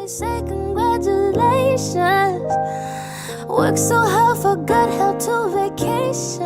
always say congratulations. Work so hard for good health to vacation.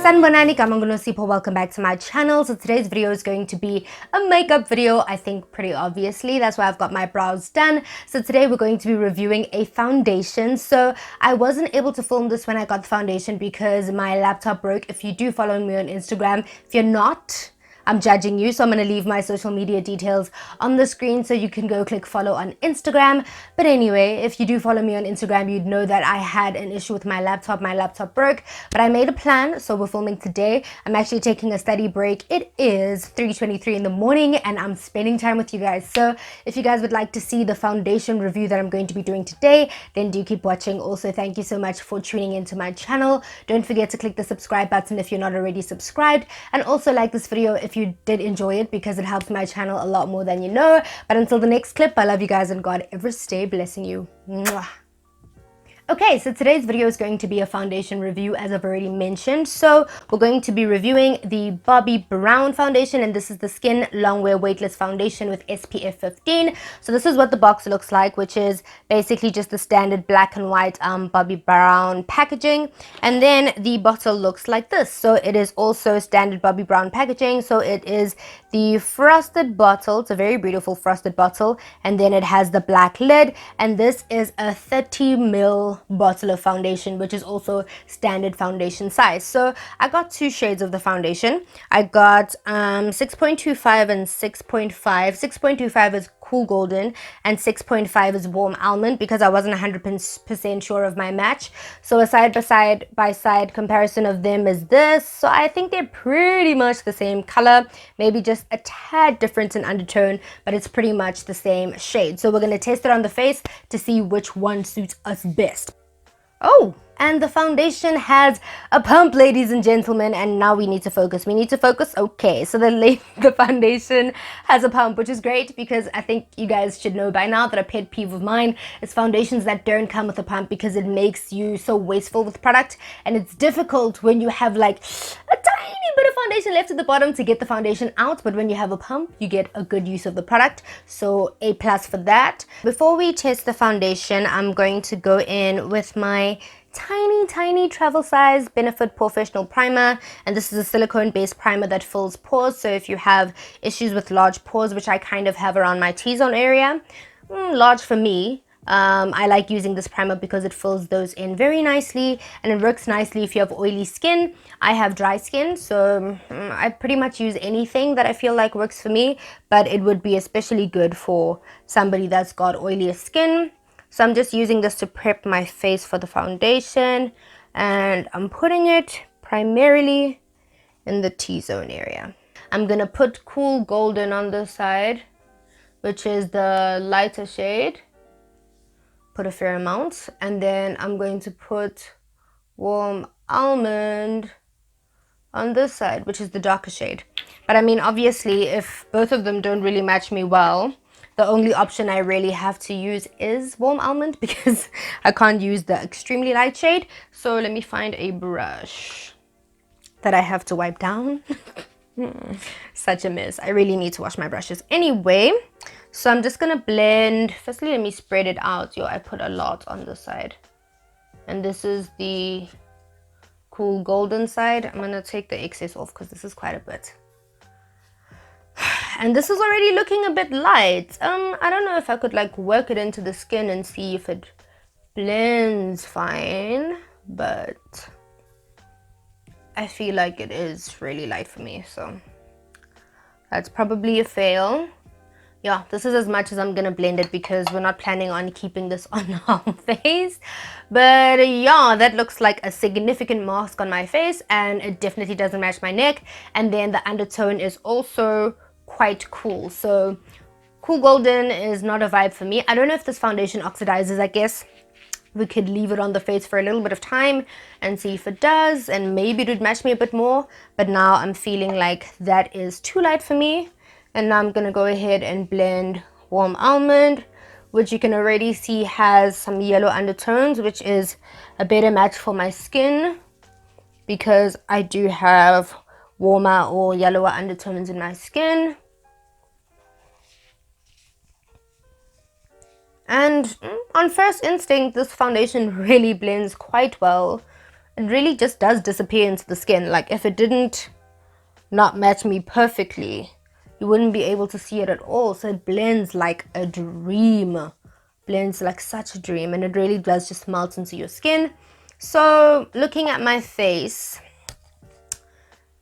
Sanibonani, Nosipho. Welcome back to my channel. So today's video is going to be a makeup video, I think pretty obviously. That's why I've got my brows done. So today we're going to be reviewing a foundation. So I wasn't able to film this when I got the foundation because my laptop broke. If you do follow me on Instagram, if you're not, I'm judging you, so I'm going to leave my social media details on the screen so you can go click follow on Instagram. But anyway, if you do follow me on Instagram, you'd know that I had an issue with my laptop. My laptop broke, but I made a plan, so we're filming today. I'm actually taking a study break. It is 3:23 in the morning and I'm spending time with you guys. So if you guys would like to see the foundation review that I'm going to be doing today, then do keep watching. Also, thank you so much for tuning into my channel. Don't forget to click the subscribe button if you're not already subscribed, and also like this video if you did enjoy it because it helps my channel a lot more than you know. But until the next clip, I love you guys and God ever stay blessing you. Mwah. Okay, so today's video is going to be a foundation review, as I've already mentioned. So we're going to be reviewing the Bobbi Brown foundation, and this is the Skin Longwear Weightless Foundation with SPF 15. So this is what the box looks like, which is basically just the standard black and white Bobbi Brown packaging. And then the bottle looks like this. So it is also standard Bobbi Brown packaging. So it is the frosted bottle. It's a very beautiful frosted bottle. And then it has the black lid. And this is a 30 ml bottle of foundation, which is also standard foundation size. So I got two shades of the foundation. I got 6.25 and 6.5. 6.25 is cool golden and 6.5 is warm almond because I wasn't 100% sure of my match. So a side by side comparison of them is this. So I think they're pretty much the same color, maybe just a tad difference in undertone, but it's pretty much the same shade. So we're going to test it on the face to see which one suits us best. Oh, and the foundation has a pump, ladies and gentlemen, and now we need to focus. Okay, so the foundation has a pump, which is great because I think you guys should know by now that a pet peeve of mine is foundations that don't come with a pump because it makes you so wasteful with product, and it's difficult when you have like a tiny bit of foundation left at the bottom to get the foundation out, but when you have a pump, you get a good use of the product. So A+ for that. Before we test the foundation, I'm going to go in with my tiny travel size Benefit Professional primer, and this is a silicone based primer that fills pores. So if you have issues with large pores, which I kind of have around my T-zone area, large for me, I like using this primer because it fills those in very nicely, and it works nicely if you have oily skin. I have dry skin, so I pretty much use anything that I feel like works for me, but it would be especially good for somebody that's got oilier skin. So I'm just using this to prep my face for the foundation, and I'm putting it primarily in the T-zone area. I'm gonna put Cool Golden on this side, which is the lighter shade. Put a fair amount, and then I'm going to put Warm Almond on this side, which is the darker shade. But I mean, obviously, if both of them don't really match me well, the only option I really have to use is Warm Almond because I can't use the extremely light shade. So let me find a brush that I have to wipe down. Such a mess. I really need to wash my brushes. Anyway, so I'm just gonna blend. Firstly, let me spread it out. Yo, I put a lot on this side. And this is the Cool Golden side. I'm gonna take the excess off because this is quite a bit. And this is already looking a bit light. I don't know if I could like work it into the skin and see if it blends fine, but I feel like it is really light for me, so that's probably a fail. Yeah, this is as much as I'm gonna blend it because we're not planning on keeping this on our face. But yeah, that looks like a significant mask on my face, and it definitely doesn't match my neck. And then the undertone is also quite cool. So Cool Golden is not a vibe for me. I don't know if this foundation oxidizes. I guess we could leave it on the face for a little bit of time and see if it does, and maybe it would match me a bit more. But now I'm feeling like that is too light for me. And now I'm gonna go ahead and blend Warm Almond, which you can already see has some yellow undertones, which is a better match for my skin because I do have warmer or yellower undertones in my skin. And on first instinct, this foundation really blends quite well. It really just does disappear into the skin. Like if it didn't not match me perfectly, you wouldn't be able to see it at all. So it blends like a dream. Blends like such a dream, and it really does just melt into your skin. So looking at my face,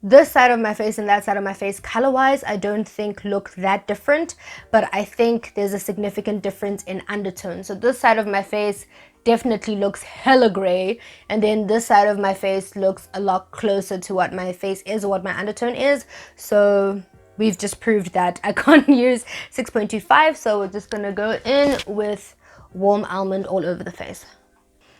this side of my face and that side of my face, color wise, I don't think look that different, but I think there's a significant difference in undertone. So this side of my face definitely looks hella gray, and then this side of my face looks a lot closer to what my face is or what my undertone is. So we've just proved that I can't use 6.25, so we're just gonna go in with warm almond all over the face.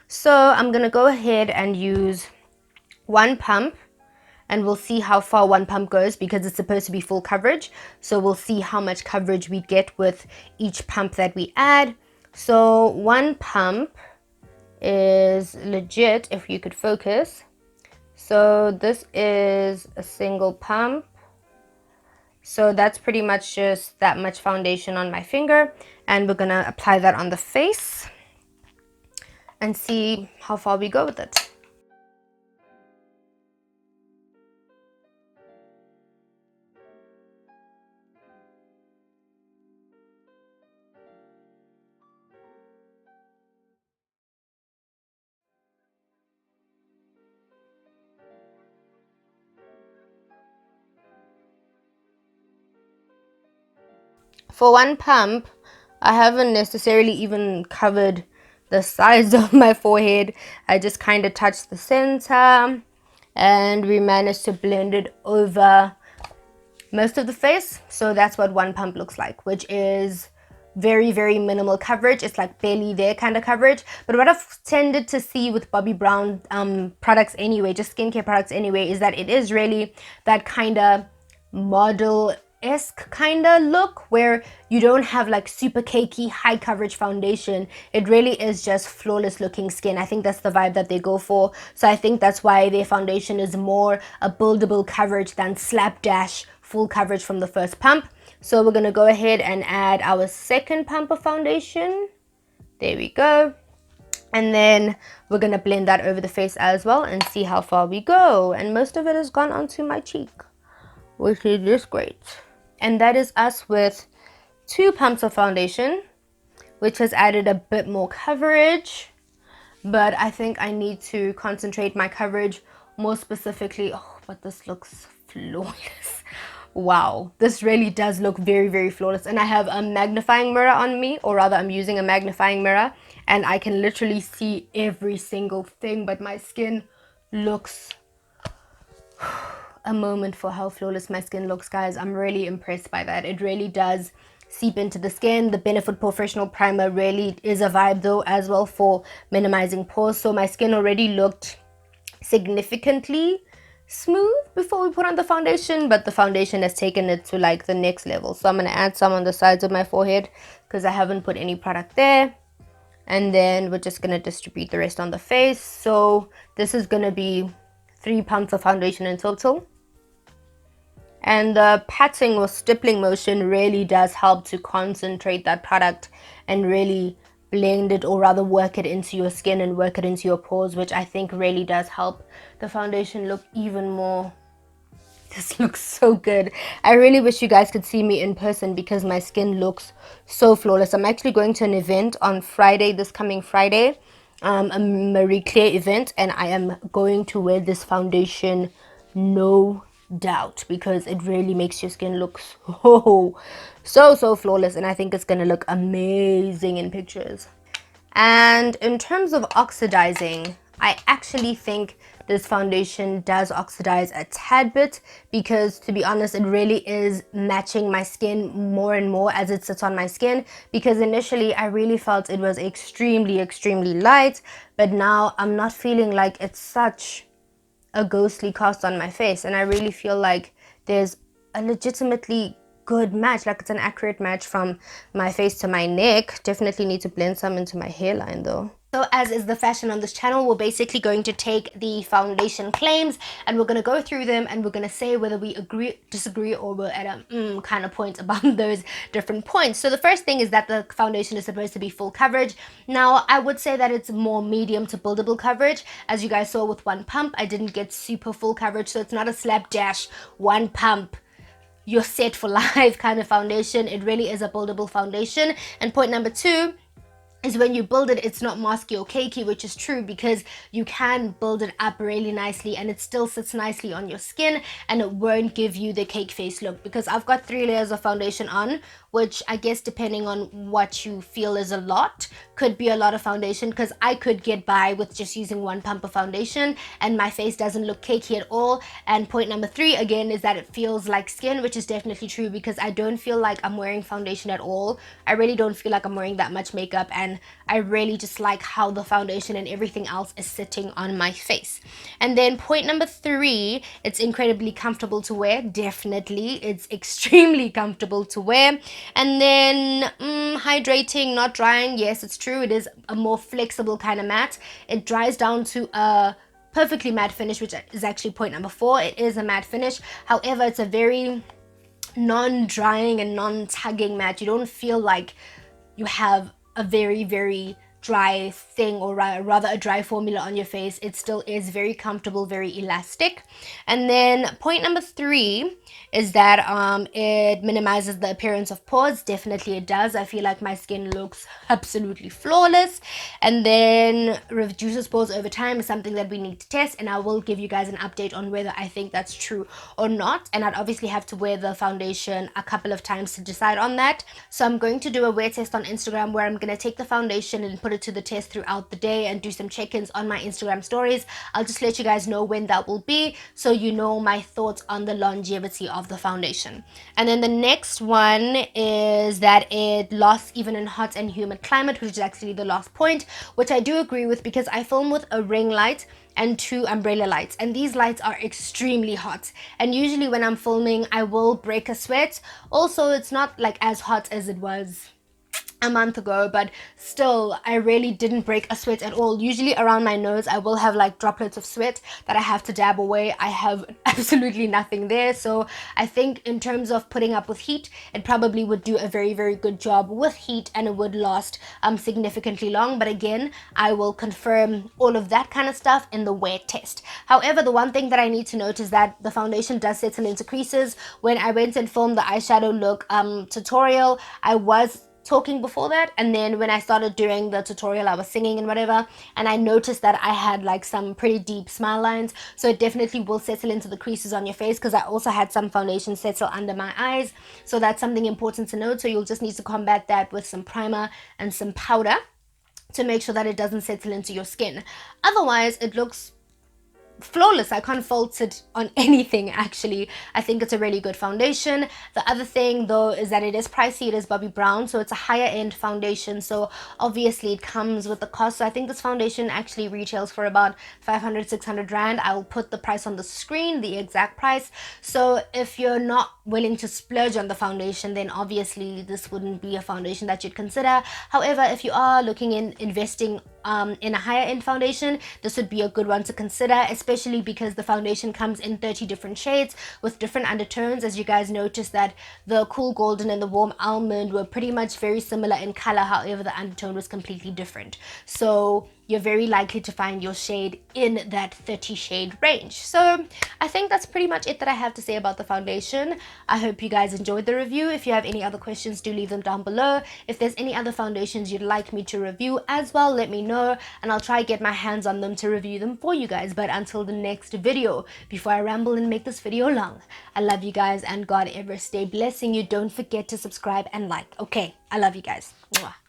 So I'm gonna go ahead and use one pump, and we'll see how far one pump goes because it's supposed to be full coverage. So we'll see how much coverage we get with each pump that we add. So one pump is legit, if you could focus. So this is a single pump. So that's pretty much just that much foundation on my finger, and we're gonna apply that on the face and see how far we go with it. For one pump, I haven't necessarily even covered the sides of my forehead. I just kind of touched the center, and we managed to blend it over most of the face. So that's what one pump looks like, which is very, very minimal coverage. It's like barely there kind of coverage. But what I've tended to see with Bobbi Brown products anyway, just skincare products anyway, is that it is really that kind of model-esque kind of look where you don't have like super cakey high coverage foundation. It really is just flawless looking skin. I think that's the vibe that they go for. So I think that's why their foundation is more a buildable coverage than slapdash full coverage from the first pump. So we're gonna go ahead and add our second pump of foundation. There we go. And then we're gonna blend that over the face as well and see how far we go. And most of it has gone onto my cheek, which is just great. And that is us with 2 pumps of foundation, which has added a bit more coverage. But I think I need to concentrate my coverage more specifically. Oh, but this looks flawless. Wow, this really does look very, very flawless. And I have a magnifying mirror on me, or rather I'm using a magnifying mirror, and I can literally see every single thing, but my skin looks a moment for how flawless my skin looks, guys. I'm really impressed by that. It really does seep into the skin. The Benefit Professional Primer really is a vibe though as well for minimizing pores. So my skin already looked significantly smooth before we put on the foundation, but the foundation has taken it to like the next level. So I'm going to add some on the sides of my forehead because I haven't put any product there, and then we're just going to distribute the rest on the face. So this is going to be 3 pumps of foundation in total, and the patting or stippling motion really does help to concentrate that product and really blend it, or rather work it into your skin and work it into your pores, which I think really does help the foundation look even more. This looks so good. I really wish you guys could see me in person because my skin looks so flawless. I'm actually going to an event on Friday, this coming Friday, a Marie Claire event, and I am going to wear this foundation, no doubt, because it really makes your skin look so flawless, and I think it's gonna look amazing in pictures. And in terms of oxidizing, I actually think this foundation does oxidize a tad bit, because to be honest, it really is matching my skin more and more as it sits on my skin, because initially I really felt it was extremely light, but now I'm not feeling like it's such a ghostly cast on my face, and I really feel like there's a legitimately good match, like it's an accurate match from my face to my neck. Definitely need to blend some into my hairline though. So as is the fashion on this channel, we're basically going to take the foundation claims and we're going to go through them and we're going to say whether we agree, disagree, or we're at a kind of point about those different points. So the first thing is that the foundation is supposed to be full coverage. Now, I would say that it's more medium to buildable coverage. As you guys saw with one pump, I didn't get super full coverage. So it's not a slapdash, one pump, you're set for life kind of foundation. It really is a buildable foundation. And point number 2 is when you build it, it's not masky or cakey, which is true because you can build it up really nicely and it still sits nicely on your skin and it won't give you the cake face look, because I've got 3 layers of foundation on, which I guess depending on what you feel is a lot, could be a lot of foundation, because I could get by with just using one pump of foundation and my face doesn't look cakey at all. And point number 3 again is that it feels like skin, which is definitely true because I don't feel like I'm wearing foundation at all. I really don't feel like I'm wearing that much makeup, and I really just like how the foundation and everything else is sitting on my face. And then point number 3, it's incredibly comfortable to wear. Definitely, it's extremely comfortable to wear. And then hydrating, not drying. Yes, it's true, it is a more flexible kind of matte. It dries down to a perfectly matte finish, which is actually point number 4. It is a matte finish, however it's a very non-drying and non-tugging matte. You don't feel like you have a very dry thing, or rather a dry formula on your face. It still is very comfortable, very elastic. And then point number 3 is that it minimizes the appearance of pores. Definitely it does. I feel like my skin looks absolutely flawless. And then reduces pores over time is something that we need to test, and I will give you guys an update on whether I think that's true or not. And I'd obviously have to wear the foundation a couple of times to decide on that. So I'm going to do a wear test on Instagram where I'm going to take the foundation and put it to the test throughout the day and do some check-ins on my Instagram stories. I'll just let you guys know when that will be, so you know my thoughts on the longevity of the foundation. And then the next one is that it lasts even in hot and humid climate, which is actually the last point, which I do agree with because I film with a ring light and 2 umbrella lights, and these lights are extremely hot, and usually when I'm filming I will break a sweat. Also, it's not like as hot as it was a month ago, but still I really didn't break a sweat at all. Usually around my nose I will have like droplets of sweat that I have to dab away. I have absolutely nothing there. So I think in terms of putting up with heat, it probably would do a very good job with heat, and it would last significantly long. But again, I will confirm all of that kind of stuff in the wear test. However, the one thing that I need to note is that the foundation does settle into creases. When I went and filmed the eyeshadow look tutorial, I was talking before that, and then when I started doing the tutorial I was singing and whatever, and I noticed that I had like some pretty deep smile lines, so it definitely will settle into the creases on your face, because I also had some foundation settle under my eyes. So that's something important to note. So you'll just need to combat that with some primer and some powder to make sure that it doesn't settle into your skin. Otherwise it looks flawless. I can't fault it on anything actually. I think it's a really good foundation. The other thing though is that it is pricey. It is Bobbi Brown, so it's a higher end foundation, so obviously it comes with the cost. So I think this foundation actually retails for about 500-600 rand. I'll put the price on the screen, the exact price. So if you're not willing to splurge on the foundation, then obviously this wouldn't be a foundation that you'd consider. However, if you are looking in investing in a higher end foundation, this would be a good one to consider, especially because the foundation comes in 30 different shades with different undertones. As you guys noticed that the cool golden and the warm almond were pretty much very similar in color, however the undertone was completely different. So you're very likely to find your shade in that 30 shade range. So I think that's pretty much it that I have to say about the foundation. I hope you guys enjoyed the review. If you have any other questions, do leave them down below. If there's any other foundations you'd like me to review as well, let me know, and I'll try get my hands on them to review them for you guys. But until the next video, before I ramble and make this video long, I love you guys and God ever stay blessing you. Don't forget to subscribe and like. Okay, I love you guys. Mwah.